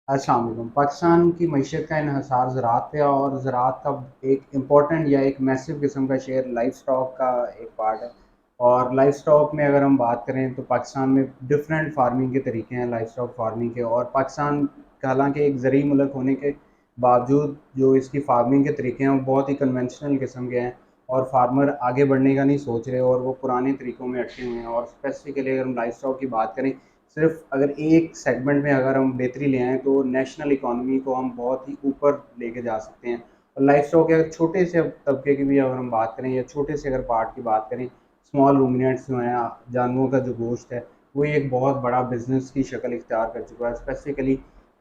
अस्सलाम वालेकुम। पाकिस्तान की मईशत का इन्हसार ज़राअत पे है और ज़राअत का एक इम्पॉर्टेंट या एक मैसिव किस्म का शेयर लाइफ स्टॉक का एक पार्ट है। और लाइफ स्टॉक में अगर हम बात करें तो पाकिस्तान में डिफरेंट फार्मिंग के तरीके हैं लाइफ स्टॉक फार्मिंग के। और पाकिस्तान हालांकि एक ज़रूरी मुल्क होने के बावजूद जो इसकी फार्मिंग के तरीके हैं वो बहुत ही कन्वेंशनल किस्म के हैं। और फार्मर आगे बढ़ने का नहीं सोच रहे और वो पुराने तरीक़ों में अटके हुए हैं। और स्पेसिफिकली अगर हम लाइफ स्टॉक की बात करें, सिर्फ अगर एक सेगमेंट में अगर हम बेहतरी ले आएँ तो नेशनल इकॉनमी को हम बहुत ही ऊपर लेके जा सकते हैं। और लाइफ स्टॉक के अगर छोटे से तबके की भी अगर हम बात करें या छोटे से अगर पार्ट की बात करें, स्मॉल रूमिनेंट्स जो हैं, जानवरों का जो गोश्त है, वो एक बहुत बड़ा बिजनेस की शक्ल इख्तियार कर चुका है। स्पेसिफिकली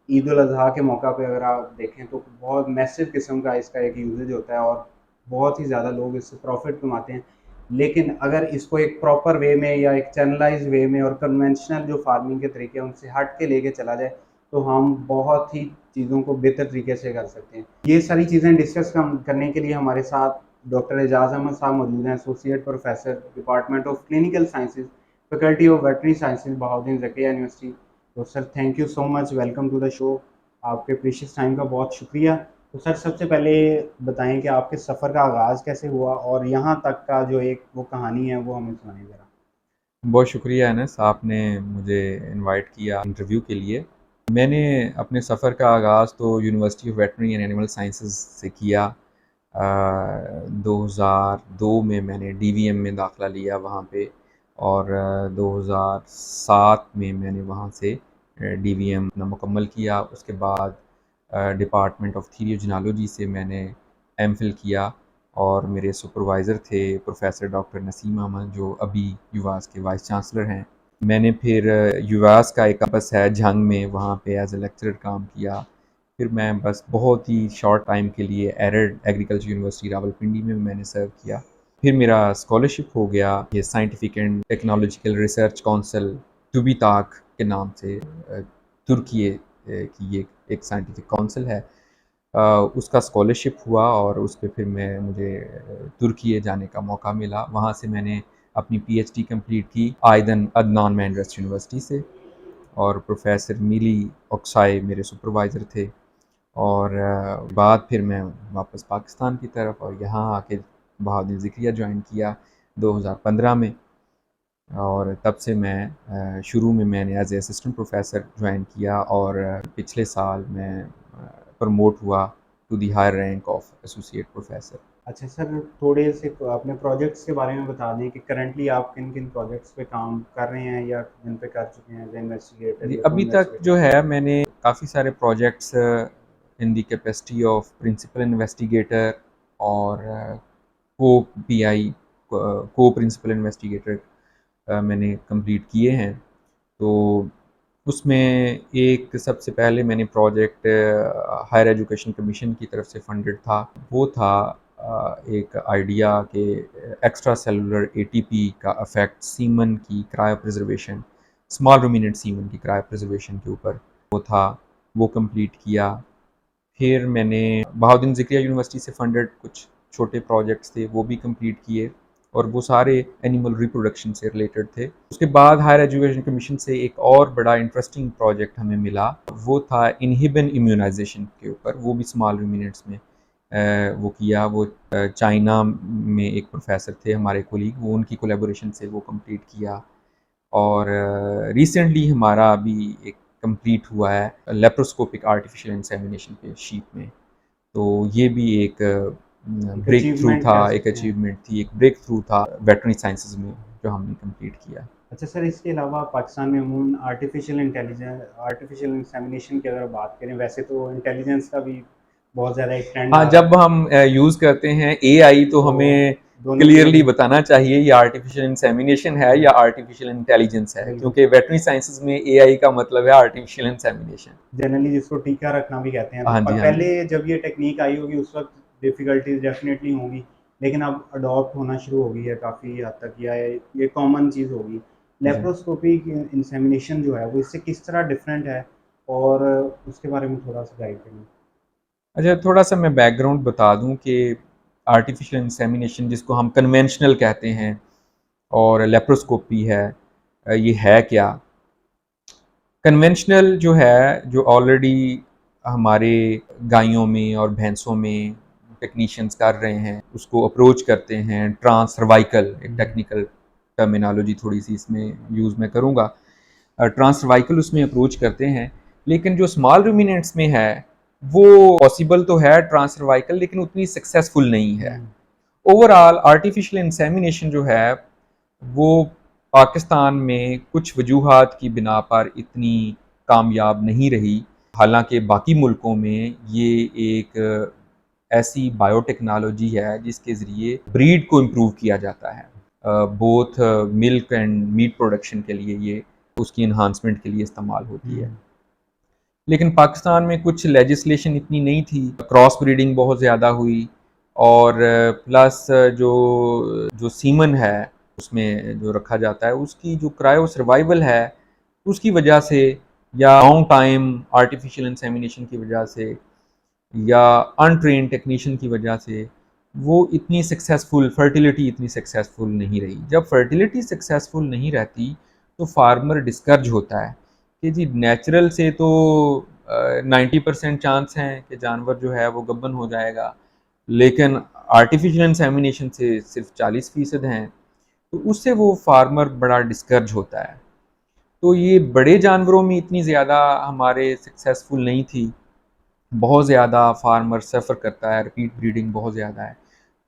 ईद उल अजहा के मौका पे अगर आप देखें तो बहुत मैसिव किस्म का इसका एक यूजेज होता है और बहुत ही ज़्यादा लोग इससे प्रॉफिट कमाते हैं। लेकिन अगर इसको एक प्रॉपर वे में या एक चैनलाइज वे में और कन्वेंशनल जो फार्मिंग के तरीके हैं उनसे हट के लेके चला जाए तो हम बहुत ही चीज़ों को बेहतर तरीके से कर सकते हैं। ये सारी चीज़ें डिस्कस करने के लिए हमारे साथ डॉक्टर एजाज अहमद साहब मौजूद हैं, associate professor, department of clinical sciences, faculty of veterinary sciences, Bahauddin Zakariya university. तो sir, thank you so much, welcome to the show. आपके प्रीशियस टाइम का बहुत शुक्रिया। तो सर, सबसे पहले बताएं कि आपके सफ़र का आगाज़ कैसे हुआ और यहाँ तक का जो एक वो कहानी है वो हमें सुनाएं ज़रा। बहुत शुक्रिया अनस, आपने मुझे इनवाइट किया इंटरव्यू के लिए। मैंने अपने सफ़र का आगाज़ तो university of veterinary and animal sciences से किया। 2002 में मैंने डीवीएम में दाखिला लिया वहाँ पे। और 2007 में मैंने वहाँ से डीवीएम अपना मुकम्मल किया। उसके बाद डिपार्टमेंट ऑफ थीरियोजेनोलॉजी से मैंने एमफिल किया और मेरे सुपरवाइज़र थे प्रोफेसर डॉक्टर नसीम अहमद, जो अभी यूवास के वाइस चांसलर हैं। मैंने फिर यूवास का एक कैंपस है झंग में, वहाँ पे एज ए लेक्चरर काम किया। फिर मैं बस बहुत ही शॉर्ट टाइम के लिए एरिड एग्रीकल्चर यूनिवर्सिटी रावलपिंडी में मैंने सर्व किया। फिर मेरा स्कॉलरशिप हो गया ये scientific and technological research council TUBITAK के नाम से, तुर्की की ये एक साइंटिफिक काउंसिल है। उसका स्कॉलरशिप हुआ और उस पे फिर मुझे तुर्की जाने का मौका मिला। वहाँ से मैंने अपनी पीएचडी कंप्लीट की आयदन अदनान मेंडेस यूनिवर्सिटी से। और प्रोफेसर मिली ऑक्साई मेरे सुपरवाइज़र थे। और बाद फिर मैं वापस पाकिस्तान की तरफ और यहाँ आके बहाउद्दीन ज़िक्रिया ज्वाइन किया 2015 में। और तब से मैं शुरू में मैंने as a assistant professor join किया और पिछले साल मैं प्रमोट हुआ to the higher rank of associate professor. अच्छा सर, थोड़े से अपने प्रोजेक्ट्स के बारे में बता दें कि करंटली आप किन किन प्रोजेक्ट्स पे काम कर रहे हैं या जिन पे कर चुके हैं एज ए इन्वेस्टिगेटर जी, या को अभी तक जो इन्वेस्टिगेटर। है मैंने काफ़ी सारे projects in the capacity of principal investigator और को पीआई, को प्रिंसिपल इन्वेस्टिगेटर मैंने कंप्लीट किए हैं। तो उसमें एक सबसे पहले मैंने प्रोजेक्ट हायर एजुकेशन कमीशन की तरफ से फंडेड था। वो था एक आइडिया के एक्स्ट्रा सेलुलर एटीपी का इफेक्ट सीमन की cryo preservation, small ruminant semen की क्रायो प्रिजर्वेशन के ऊपर वो था, वो कंप्लीट किया। फिर मैंने बहाउद्दीन ज़िक्रिया यूनिवर्सिटी से फंडेड कुछ छोटे प्रोजेक्ट्स थे, वो भी कंप्लीट किए और वो सारे एनिमल रिप्रोडक्शन से रिलेटेड थे। उसके बाद हायर एजुकेशन कमीशन से एक और बड़ा इंटरेस्टिंग प्रोजेक्ट हमें मिला, वो था इनहिबिन इम्यूनाइजेशन के ऊपर, वो भी स्मॉल रूमिनेंट्स में वो किया। वो चाइना में एक प्रोफेसर थे हमारे कोलीग, वो उनकी कोलैबोरेशन से वो कंप्लीट किया। और रिसेंटली हमारा अभी एक कंप्लीट हुआ है लेप्रोस्कोपिक आर्टिफिशियल इंसेमिनेशन पे शीप में। तो ये भी एक एक ब्रेक थ्रू अचीवमेंट था, कह एक सकते हैं। अचीवमेंट थी, एक ब्रेक थ्रू था वेटरनरी साइंसेज में जो हमने कंप्लीट किया। अच्छा सर, इसके अलावा पाकिस्तान में अमूमन आर्टिफिशियल इंसेमिनेशन की अगर बात करें, वैसे तो इंटेलिजेंस का भी बहुत ज़्यादा एक ट्रेंड हाँ, आ रहा जब है। हम यूज़ करते हैं एआई तो तो हमें दोनों क्लियरली चीज़ें। बताना चाहिए ये आर्टिफिशियल इंसेमिनेशन है या जी, आर्टिफिशियल इंटेलिजेंस है, बिल्कुल। क्योंकि वेटरनरी साइंसेज में एआई का मतलब है आर्टिफिशियल इंसेमिनेशन। जनरली जिसको टीका रखना भी कहते हैं, तो हाँ जी, हाँ जी। पहले जब ये टेक्नीक आई होगी उस वक्त डिफ़िकल्टीज डेफिनेटली होंगी, लेकिन अब अडॉप्ट होना शुरू हो गई है काफ़ी हद तक, या ये कॉमन चीज़ होगी। जी। लेप्रोस्कोपिक इंसेमिनेशन जो है वो इससे किस तरह डिफरेंट है, और उसके बारे में थोड़ा सा गाइड करें। अच्छा, थोड़ा-सा मैं बैकग्राउंड बता दूँ कि आर्टिफ़िशियल इंसेमिनेशन जिसको हम कन्वेंशनल कहते हैं और लेप्रोस्कोपी है, ये है क्या? कन्वेंशनल जो है, जो ऑलरेडी हमारे गायों में और भैंसों में टेक्नीशियंस कर रहे हैं, उसको अप्रोच करते हैं। ट्रांस सर्वाइकल एक टेक्निकल टर्मिनोलॉजी थोड़ी सी इसमें यूज़ मैं करूँगा। ट्रांस सर्वाइकल उसमें अप्रोच करते हैं, लेकिन जो स्मॉल रूमिनेंट्स में है वो पॉसिबल तो है ट्रांस सर्वाइकल, लेकिन उतनी सक्सेसफुल नहीं है। ओवरऑल आर्टिफिशियल इंसेमिनेशन जो है वो पाकिस्तान में कुछ वजूहात की बिना पर इतनी कामयाब नहीं रही। हालांकि बाकी मुल्कों में ये एक ऐसी बायोटेक्नोलॉजी है जिसके ज़रिए ब्रीड को इम्प्रूव किया जाता है। Both milk and meat production के लिए ये उसकी इन्हांसमेंट के लिए इस्तेमाल होती है। लेकिन पाकिस्तान में कुछ लेजिस्लेशन इतनी नहीं थी, क्रॉस ब्रीडिंग बहुत ज़्यादा हुई, और प्लस जो जो सीमन है उसमें जो रखा जाता है उसकी जो क्रायो सर्वाइवल है उसकी वजह से, या लॉन्ग टाइम आर्टिफिशियल इंसेमिनेशन की वजह से, या अनट्रेन टेक्नीशियन की वजह से वो इतनी सक्सेसफुल फर्टिलिटी इतनी सक्सेसफुल नहीं रही। जब फर्टिलिटी सक्सेसफुल नहीं रहती तो फार्मर डिस्करेज होता है कि जी नेचुरल से तो 90% चांस हैं कि जानवर जो है वो गब्बन हो जाएगा, लेकिन आर्टिफिशियल इंसेमिनेशन से सिर्फ 40% हैं, तो उससे वो फार्मर बड़ा डिस्करेज होता है। तो ये बड़े जानवरों में इतनी ज़्यादा हमारे सक्सेसफुल नहीं थी, बहुत ज़्यादा फार्मर सफ़र करता है, रिपीट ब्रीडिंग बहुत ज़्यादा है।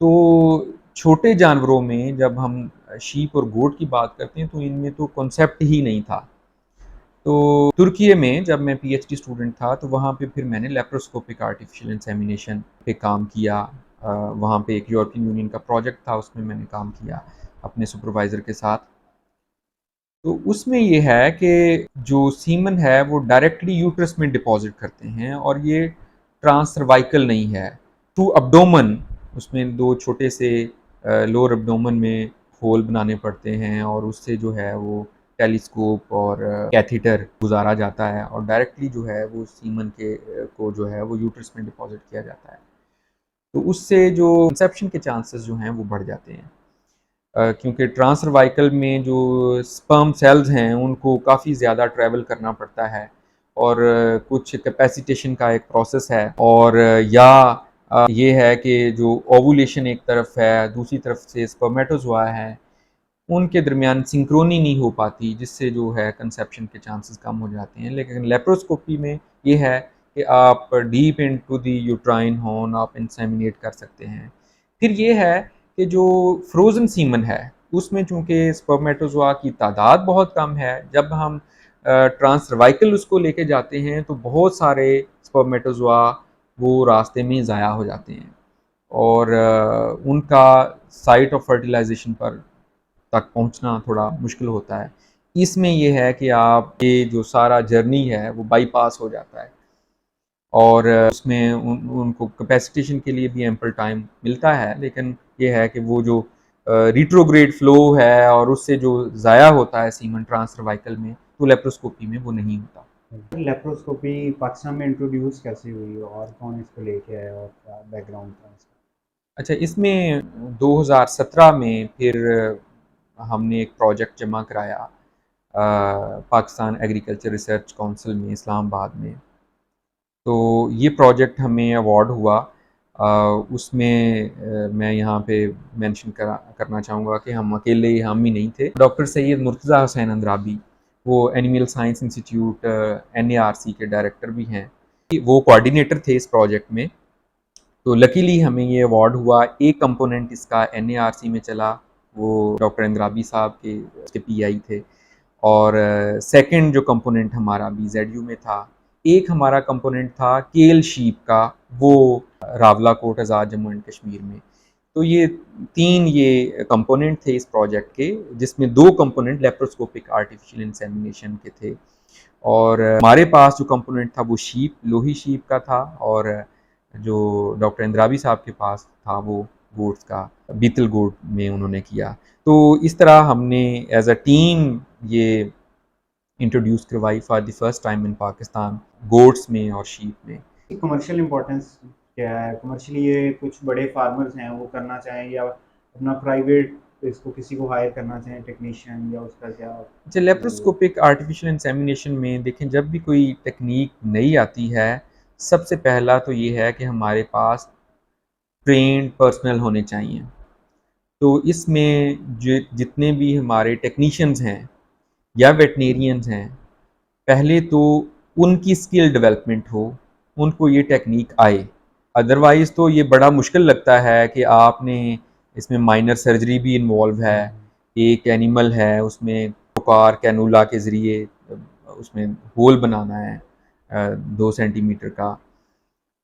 तो छोटे जानवरों में जब हम शीप और गोट की बात करते हैं तो इनमें तो कॉन्सेप्ट ही नहीं था। तो तुर्की में जब मैं पीएचडी स्टूडेंट था तो वहाँ पे फिर मैंने लेप्रोस्कोपिक आर्टिफिशियल इंसेमिनेशन पे काम किया। वहाँ पे एक यूरोपियन यूनियन का प्रोजेक्ट था, उसमें मैंने काम किया अपने सुपरवाइज़र के साथ। तो उसमें ये है कि जो सीमन है वो डायरेक्टली यूट्रस में डिपॉजिट करते हैं, और ये ट्रांस सर्वाइकल नहीं है। थ्रू अब्डोमन उसमें दो छोटे से लोअर अब्डोमन में होल बनाने पड़ते हैं, और उससे जो है वो टेलीस्कोप और कैथीटर गुजारा जाता है, और डायरेक्टली जो है वो सीमन के को जो है वो यूट्रस में डिपॉजिट किया जाता है। तो उससे जो कंसेप्शन के चांसेस जो हैं वो बढ़ जाते हैं। क्योंकि ट्रांस सर्वाइकल में जो स्पर्म सेल्स हैं उनको काफ़ी ज़्यादा ट्रैवल करना पड़ता है, और कुछ कैपेसिटेशन का एक प्रोसेस है, और ये है कि जो ओवुलेशन एक तरफ है, दूसरी तरफ से स्पर्मेटोज़ोआ है, उनके दरमियान सिंक्रोनी नहीं हो पाती, जिससे जो है कंसेप्शन के चांसेस कम हो जाते हैं। लेकिन लेप्रोस्कोपी में ये है कि आप डीप इनटू द यूट्राइन होर्न आप इंसेमिनेट कर सकते हैं। फिर ये है कि जो फ्रोज़न सीमन है उसमें चूँकि स्पर्मेटोज़ोआ की तादाद बहुत कम है, जब हम ट्रांस सर्वाइकल उसको लेके जाते हैं तो बहुत सारे स्पर्मेटोज़ोआ वो रास्ते में ज़ाया हो जाते हैं, और उनका साइट ऑफ फर्टिलाइज़ेशन पर तक पहुंचना थोड़ा मुश्किल होता है। इसमें ये है कि आप ये जो सारा जर्नी है वो बाईपास हो जाता है, और उसमें उनको कैपेसिटेशन के लिए भी एम्पल टाइम मिलता है, लेकिन ये है कि वो जो रिट्रोग्रेड फ्लो है और उससे जो ज़ाया होता है सीमन ट्रांस सर्वाइकल में, तो लेप्रोस्कोपी में वो नहीं होता। लेप्रोस्कोपी पाकिस्तान में इंट्रोड्यूस कैसे हुई और कौन इसको लेके आया और क्या बैकग्राउंड था इसका? अच्छा, इसमें 2017 में फिर हमने एक प्रोजेक्ट जमा कराया पाकिस्तान एग्रीकल्चर रिसर्च काउंसिल में इस्लामाबाद में। तो ये प्रोजेक्ट हमें अवार्ड हुआ। उसमें मैं यहाँ पे मेंशन करना चाहूँगा कि हम ही नहीं थे। डॉक्टर सैयद मुर्तज़ा हुसैन अंद्राबी, वो एनिमल साइंस इंस्टीट्यूट एनएआरसी के डायरेक्टर भी हैं, वो कोऑर्डिनेटर थे इस प्रोजेक्ट में। तो लकीली हमें ये अवार्ड हुआ। एक कंपोनेंट इसका एनएआरसी में चला, वो डॉक्टर अंद्राबी साहब के उसके पीआई थे, और सेकंड जो कंपोनेंट हमारा बीजेडयू में था। एक हमारा कंपोनेंट था केल शीप का, वो रावला कोट आज़ाद जम्मू एंड कश्मीर में। तो ये 3 ये कंपोनेंट थे इस प्रोजेक्ट के, जिसमें 2 कंपोनेंट लेप्रोस्कोपिक आर्टिफिशियल इंसेमिनेशन के थे, और हमारे पास जो कंपोनेंट था वो शीप लोही शीप का था, और जो डॉक्टर इंद्राबी साहब के पास था वो गोट्स का बीतल गोट में उन्होंने किया। तो इस तरह हमने एज अ टीम ये इंट्रोड्यूस करवाई for the first time in Pakistan, goats में और शीप में। कमर्शियल इम्पोर्टेंस क्या है? कमर्शियली ये कुछ बड़े फार्मर्स हैं वो करना चाहें या अपना प्राइवेट तो इसको किसी को हायर करना चाहें टेक्नीशियन या उसका क्या अच्छा, वो। लेप्रोस्कोपिक आर्टिफिशियल इंसेमिनेशन में देखें, जब भी कोई टेक्निक नई आती है, सबसे पहला तो ये है कि हमारे पास ट्रेन्ड पर्सनल होने चाहिए। तो इसमें जितने भी हमारे टेक्नीशियंस हैं या वेटनेरियंस हैं, पहले तो उनकी स्किल डेवलपमेंट हो, उनको ये टेक्निक आए। अदरवाइज़ तो ये बड़ा मुश्किल लगता है कि आपने इसमें माइनर सर्जरी भी इन्वॉल्व है, एक एनिमल है उसमें कार कैनुला के ज़रिए उसमें होल बनाना है 2 सेंटीमीटर का।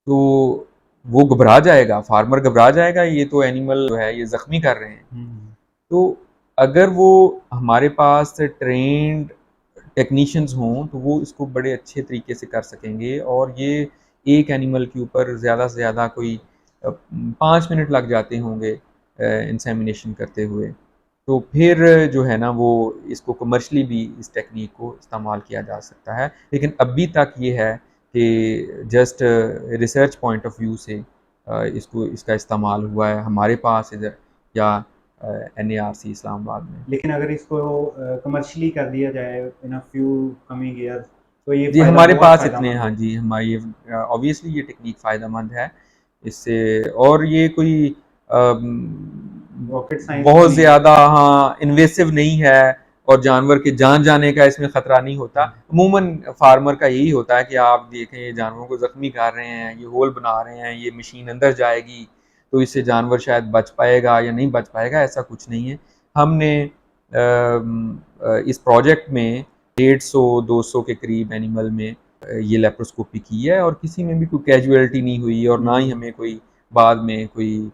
तो वो घबरा जाएगा, फार्मर घबरा जाएगा, ये तो एनिमल जो है ये ज़ख्मी कर रहे हैं। तो अगर वो हमारे पास ट्रेन्ड टेक्नीशियंस हों तो वो इसको बड़े अच्छे तरीके से कर सकेंगे, और ये एक एनिमल के ऊपर ज़्यादा से ज़्यादा कोई 5 मिनट लग जाते होंगे इंसेमिनेशन करते हुए। तो फिर जो है ना वो इसको कमर्शियली भी इस टेक्निक को इस्तेमाल किया जा सकता है। लेकिन अभी तक ये है कि just research point of view से इसको इसका इस्तेमाल हुआ है हमारे पास इधर, या NARC इस्लामाबाद में। लेकिन अगर इसको कमर्शियली कर दिया जाए इन अ फ्यू कमिंग ईयर्स तो ये जी, फ़ायदा हमारे बहुत पास इतने, फ़ायदेमंद हाँ हो। जी, हमारी ये ऑब्वियसली ये टेक्निक फ़ायदेमंद है इससे, और ये कोई रॉकेट साइंस तो बहुत नहीं है। ज़्यादा, हाँ, इन्वेसिव नहीं है, और जानवर के जान जाने का इसमें ख़तरा नहीं होता। अमूमन फार्मर का यही होता है कि आप देखें ये जानवरों को ज़ख्मी कर रहे हैं, ये होल बना रहे हैं, ये मशीन अंदर जाएगी तो इससे जानवर शायद बच पाएगा या नहीं बच पाएगा, ऐसा कुछ नहीं है। हमने इस प्रोजेक्ट में 150-200 के करीब एनिमल में ये लेप्रोस्कोपी की है, और किसी में भी कोई कैजुअलिटी नहीं हुई, और ना ही हमें कोई बाद में कोई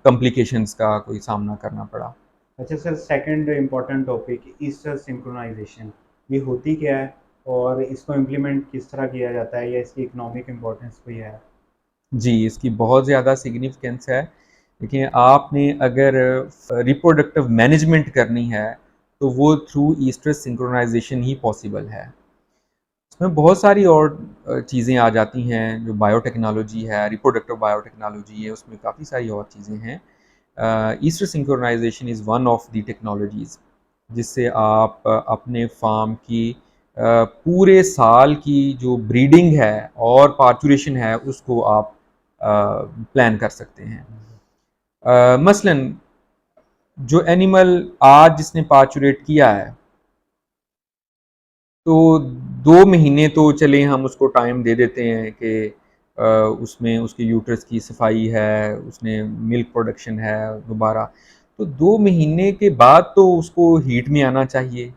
कॉम्प्लिकेशंस का कोई सामना करना पड़ा। अच्छा sir, second important topic easter synchronization, ये होती क्या है और इसको इम्प्लीमेंट किस तरह किया जाता है या इसकी इकोनॉमिक इम्पोर्टेंस कोई है? जी, इसकी बहुत ज़्यादा सिग्निफिकेंस है। देखिए, आपने अगर रिप्रोडक्टिव मैनेजमेंट करनी है, तो वो थ्रू ईस्टर सिंक्रोनाइज़ेशन ही पॉसिबल है। इसमें बहुत सारी और चीज़ें आ जाती हैं, जो बायोटेक्नोलॉजी है, रिप्रोडक्टिव बायोटेक्नोलॉजी है, उसमें काफ़ी सारी और चीज़ें हैं। Easter synchronisation is one of the technologies जिससे आप अपने फार्म की पूरे साल की जो ब्रीडिंग है और पार्चुरेशन है उसको आप प्लान कर सकते हैं। मसलन जो एनिमल आज जिसने पार्चुरेट किया है, तो 2 महीने तो चलें हम उसको टाइम दे देते हैं कि उसमें उसके यूट्रस की सफाई है, उसने मिल्क प्रोडक्शन है दोबारा, तो 2 महीने के बाद तो उसको हीट में आना चाहिए।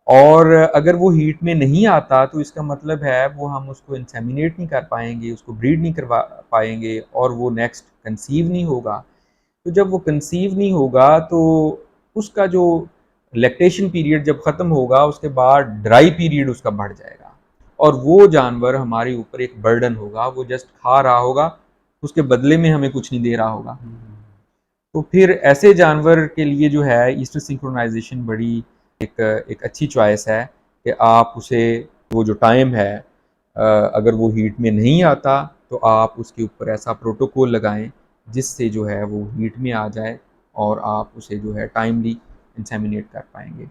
और अगर वो हीट में नहीं आता तो इसका मतलब है वो हम उसको इंसेमिनेट नहीं कर पाएँगे, उसको ब्रीड नहीं करवा पाएँगे, और वो नेक्स्ट कंसीव नहीं होगा। तो जब वो कंसीव नहीं होगा तो उसका जो लैक्टेशन पीरियड जब ख़त्म होगा उसके बाद ड्राई पीरियड उसका बढ़ जाएगा, और वो जानवर हमारे ऊपर एक बर्डन होगा, वो जस्ट खा रहा होगा, उसके बदले में हमें कुछ नहीं दे रहा होगा। तो फिर ऐसे जानवर के लिए जो है ईस्टर सिंक्रोनाइज़ेशन बड़ी एक अच्छी चॉइस है कि आप उसे वो जो टाइम है अगर वो हीट में नहीं आता तो आप उसके ऊपर ऐसा प्रोटोकॉल लगाएं जिससे जो है वो हीट में आ जाए और आप उसे जो है टाइमली इंसेमिनेट कर पाएंगे।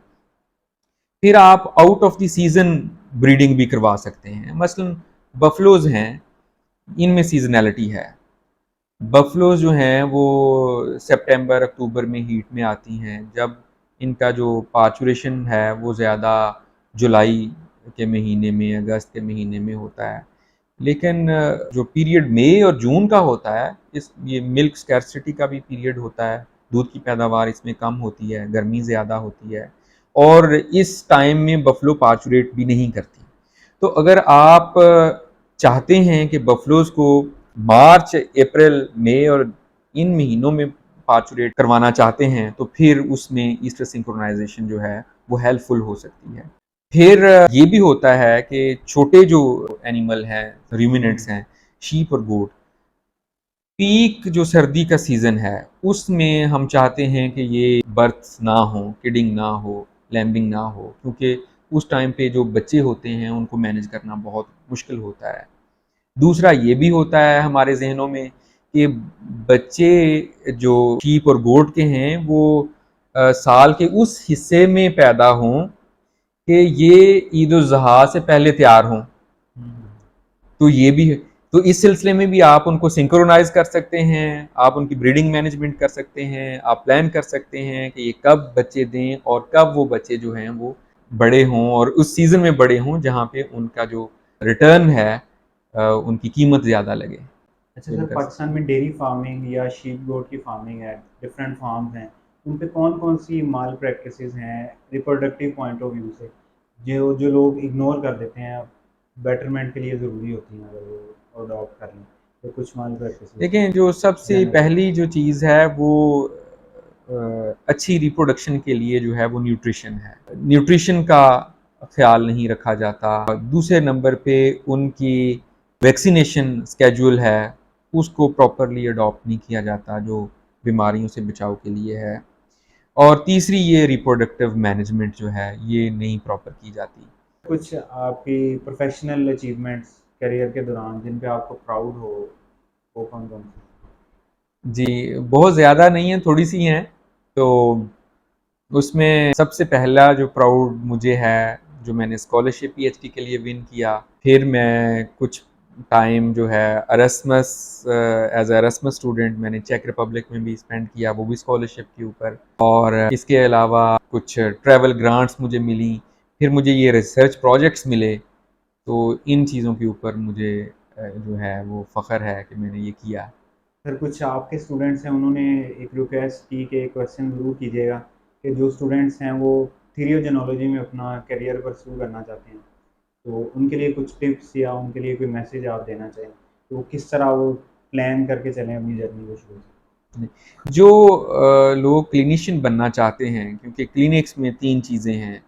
फिर आप out of the season breeding भी करवा सकते हैं। मसलन बफलोज़ हैं, इनमें सीजनैलिटी है। बफलोज़ जो हैं वो सितंबर अक्टूबर में हीट में आती हैं, जब इनका जो पार्चुरेशन है वो ज़्यादा जुलाई के महीने में, अगस्त के महीने में होता है। लेकिन जो पीरियड मई और जून का होता है, ये मिल्क स्कैरसिटी का भी पीरियड होता है, दूध की पैदावार इसमें कम होती है, गर्मी ज़्यादा होती है, और इस टाइम में बफलो पार्चुरेट भी नहीं करती। तो अगर आप चाहते हैं कि बफलोज़ को मार्च, अप्रैल, मई और इन महीनों में पार्चुरेट करवाना चाहते हैं, तो फिर उसमें ईस्टर सिंक्रोनाइज़ेशन जो है वो हेल्पफुल हो सकती है। फिर ये भी होता है कि छोटे जो एनिमल हैं, रूमिनेंट्स हैं, शीप और गोट, पीक जो सर्दी का सीज़न है, उसमें हम चाहते हैं कि ये बर्थ्स ना हो, किडिंग ना हो, लैम्बिंग ना हो, क्योंकि उस टाइम पे जो बच्चे होते हैं उनको मैनेज करना बहुत मुश्किल होता है। दूसरा ये भी होता है हमारे ज़हनों में कि बच्चे जो शीप और गोट के हैं वो साल के उस हिस्से में पैदा हों कि ये ईद उल ज़ुहा से पहले तैयार हों। तो ये भी है। तो इस सिलसिले में भी आप उनको सिंक्रोनाइज कर सकते हैं, आप उनकी ब्रीडिंग मैनेजमेंट कर सकते हैं, आप प्लान कर सकते हैं कि ये कब बच्चे दें और कब वो बच्चे जो हैं वो बड़े हों और उस सीज़न में बड़े हों जहाँ पे उनका जो रिटर्न है उनकी कीमत ज़्यादा लगे। अच्छा ये भी सर, कर सकते पाकिस्तान में डेयरी फार्मिंग या शीप गोट की फार्मिंग है, डिफरेंट फार्म्स हैं, उन पे कौन कौन सी माल प्रैक्टिसेस हैं रिप्रोडक्टिव पॉइंट ऑफ व्यू से, जो जो लोग इग्नोर कर देते हैं, बेटरमेंट के लिए ज़रूरी होती हैं, अगर वो अडॉप्ट कर लें तो कुछ माल प्रैक्टिसेस देखें, जो सबसे जनरल। पहली जो चीज़ है वो अच्छी रिप्रोडक्शन के लिए जो है वो न्यूट्रिशन है। न्यूट्रिशन का ख्याल नहीं रखा जाता। दूसरे नंबर पे उनकी वैक्सीनेशन स्केड्यूल है, उसको प्रॉपरली अडॉप्ट नहीं किया जाता जो बीमारियों से बचाव के लिए है। और तीसरी ये रिप्रोडक्टिव मैनेजमेंट जो है ये नहीं प्रॉपर की जाती। कुछ आपकी प्रोफेशनल अचीवमेंट्स करियर के दौरान जिन पे आपको प्राउड हो, वो कौन कौन सी? जी, बहुत ज़्यादा नहीं है, थोड़ी-सी हैं। तो उसमें सबसे पहला जो प्राउड मुझे है, जो मैंने स्कॉलरशिप पीएचडी के लिए विन किया। फिर मैं कुछ टाइम जो है Erasmus as a Erasmus student मैंने चेक रिपब्लिक में भी स्पेंड किया, वो भी स्कॉलरशिप के ऊपर। और इसके अलावा कुछ ट्रैवल ग्रांट्स मुझे मिली। फिर मुझे ये रिसर्च प्रोजेक्ट्स मिले। तो इन चीज़ों के ऊपर मुझे जो है वो फ़ख्र है कि मैंने ये किया। सर, कुछ आपके स्टूडेंट्स हैं, उन्होंने एक रिक्वेस्ट की कि एक क्वेश्चन ज़रूर कीजिएगा कि जो स्टूडेंट्स हैं वो थीरियोजेनोलॉजी में अपना करियर परस्यू करना चाहते हैं, तो उनके लिए कुछ टिप्स या उनके लिए कोई मैसेज आप देना चाहें, तो किस तरह वो प्लान करके चलें अपनी जर्नी को शुरू से? जो लोग क्लिनिशियन बनना चाहते हैं, क्योंकि क्लिनिक्स में 3 चीज़ें हैं।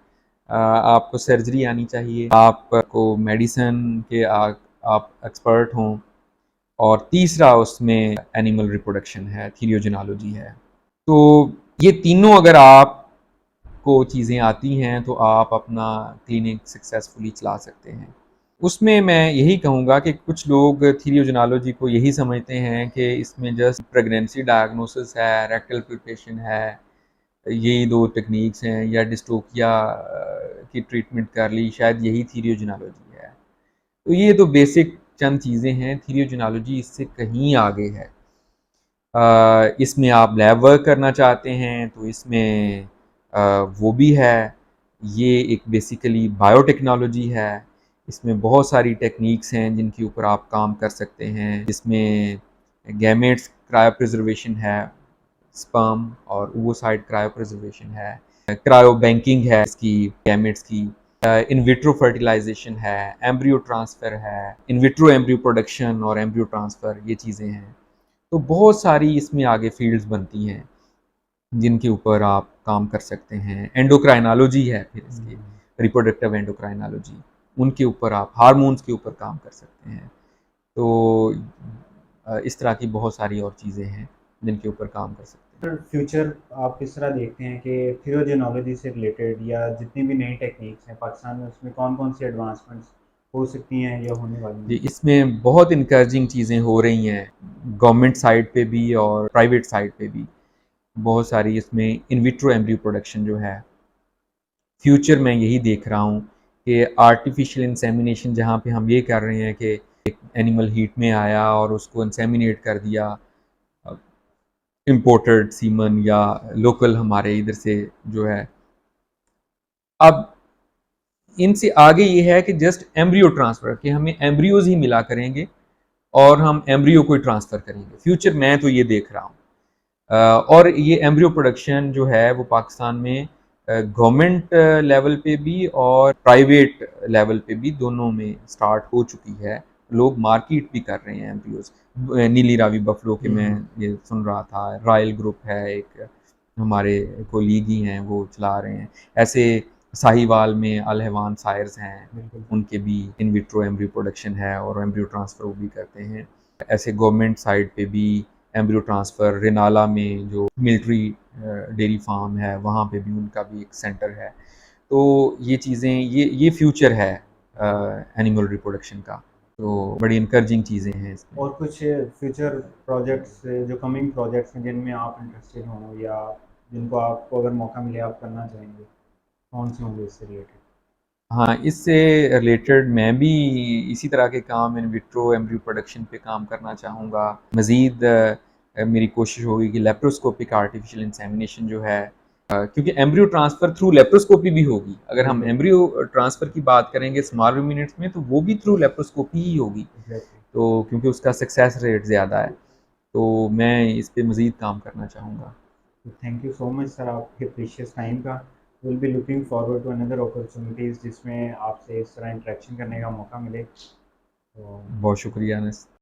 आपको सर्जरी आनी चाहिए, आपको मेडिसिन के आप एक्सपर्ट हों और तीसरा उसमें एनिमल रिप्रोडक्शन है, थीरियोजेनोलॉजी है। तो ये तीनों अगर आपको चीज़ें आती हैं तो आप अपना क्लिनिक सक्सेसफुली चला सकते हैं। उसमें मैं यही कहूँगा कि कुछ लोग थीरियोजेनोलॉजी को यही समझते हैं कि इसमें जस्ट प्रेगनेंसी डायग्नोसिस है, रेक्टल पल्पेशन है, यही 2 टेक्निक्स हैं या डिस्टोपिया की ट्रीटमेंट कर ली, शायद यही थीरियोजेनोलॉजी है। तो ये तो बेसिक चंद चीज़ें हैं, थीरियोजेनोलॉजी इससे कहीं आगे है। इसमें आप लैब वर्क करना चाहते हैं तो इसमें वो भी है। ये एक बेसिकली बायोटेक्नोलॉजी है। इसमें बहुत सारी टेक्निक्स हैं जिनके ऊपर आप काम कर सकते हैं। इसमें गैमेट्स क्रायोप्रिजर्वेशन है, स्पर्म और ओवोसाइट क्रायोप्रिजर्वेशन है, क्रायो बैंकिंग है इसकी गैमेट्स की, इन विट्रो फर्टिलाइजेशन है, एम्ब्रियो ट्रांसफ़र है, इन विट्रो एम्ब्रियो प्रोडक्शन और एम्ब्रियो ट्रांसफ़र, ये चीज़ें हैं। तो बहुत सारी इसमें आगे फ़ील्ड्स बनती हैं जिनके ऊपर आप काम कर सकते हैं। एंडोक्राइनोलॉजी है फिर इसकी, रिप्रोडक्टिव एंडोक्राइनोलॉजी, उनके ऊपर आप हार्मोन्स के ऊपर काम कर सकते हैं। तो इस तरह की बहुत सारी और चीज़ें हैं जिनके ऊपर काम कर सकते हैं। सर, फ्यूचर आप किस तरह देखते हैं कि थीरियोजेनोलॉजी से रिलेटेड या जितनी भी नई टेक्निक्स हैं पाकिस्तान में, उसमें कौन कौन सी एडवांसमेंट्स हो सकती हैं या होने वाली जी, हैं? इसमें बहुत इनकरेजिंग चीज़ें हो रही हैं, गवर्नमेंट साइड पे भी और प्राइवेट साइड पे भी। बहुत सारी इसमें इन विट्रो एम्ब्रियो प्रोडक्शन जो है, फ्यूचर में यही देख रहा हूँ कि आर्टिफिशियल इंसेमिनेशन जहाँ पे हम ये कर रहे हैं कि एक एनिमल हीट में आया और उसको इंसेमिनेट कर दिया, इम्पोर्टेड सीमन या लोकल हमारे इधर से जो है। अब इनसे आगे ये है कि जस्ट एम्ब्रियो ट्रांसफ़र, कि हमें एम्ब्रियोज़ ही मिला करेंगे और हम एम्ब्रियो को ट्रांसफ़र करेंगे। फ्यूचर मैं तो ये देख रहा हूँ। और ये एम्ब्रियो प्रोडक्शन जो है वो पाकिस्तान में गवर्नमेंट लेवल पे भी और प्राइवेट लेवल पे भी दोनों में स्टार्ट हो चुकी है। लोग मार्केट भी कर रहे हैं एम्ब्रियोज़। नीली रावी बफलो के मैं ये सुन रहा था, रॉयल ग्रुप है एक, हमारे कोलीग ही हैं वो चला रहे हैं। ऐसे साहिवाल में अल हयवान सायर्स हैं, बिल्कुल सर। उनके भी इन विट्रो एम्ब्रियो प्रोडक्शन है और एम्ब्रियो ट्रांसफ़र वो भी करते हैं। ऐसे गवर्नमेंट साइड पे भी एम्ब्रियो ट्रांसफ़र, रिनाला में जो मिलिट्री डेयरी फार्म है वहाँ पे भी उनका भी एक सेंटर है। तो ये चीज़ें, ये फ्यूचर है एनिमल रिप्रोडक्शन का। तो बड़ी इनकरेजिंग चीज़ें हैं इसमें। और कुछ फ्यूचर प्रोजेक्ट्स जो कमिंग प्रोजेक्ट्स हैं जिनमें आप इंटरेस्टेड हों या जिनको आपको अगर मौका मिले आप करना चाहेंगे, कौन से होंगे इससे रिलेटेड? हाँ, इससे रिलेटेड मैं भी इसी तरह के काम इन विट्रो एम्ब्रियो प्रोडक्शन पे काम करना चाहूँगा। मज़ीद मेरी कोशिश होगी कि लेप्रोस्कोपिक आर्टिफ़िशियल इंसेमिनेशन जो है, क्योंकि एम्ब्रियो ट्रांसफ़र थ्रू लेप्रोस्कोपी भी होगी। अगर हम बिल्कुल। एम्ब्रियो ट्रांसफ़र की बात करेंगे स्मॉल रूमिनेंट्स में, तो वो भी थ्रू लेप्रोस्कोपी ही होगी। एग्जैक्टली। तो क्योंकि उसका सक्सेस रेट ज़्यादा है, तो मैं इस पे मज़ीद काम करना चाहूँगा। Thank you so much sir आपके प्रीशियस टाइम का। Will be looking forward to another opportunities जिसमें आपसे इस तरह इंटरेक्शन करने का मौका मिले। तो बहुत शुक्रिया अनस।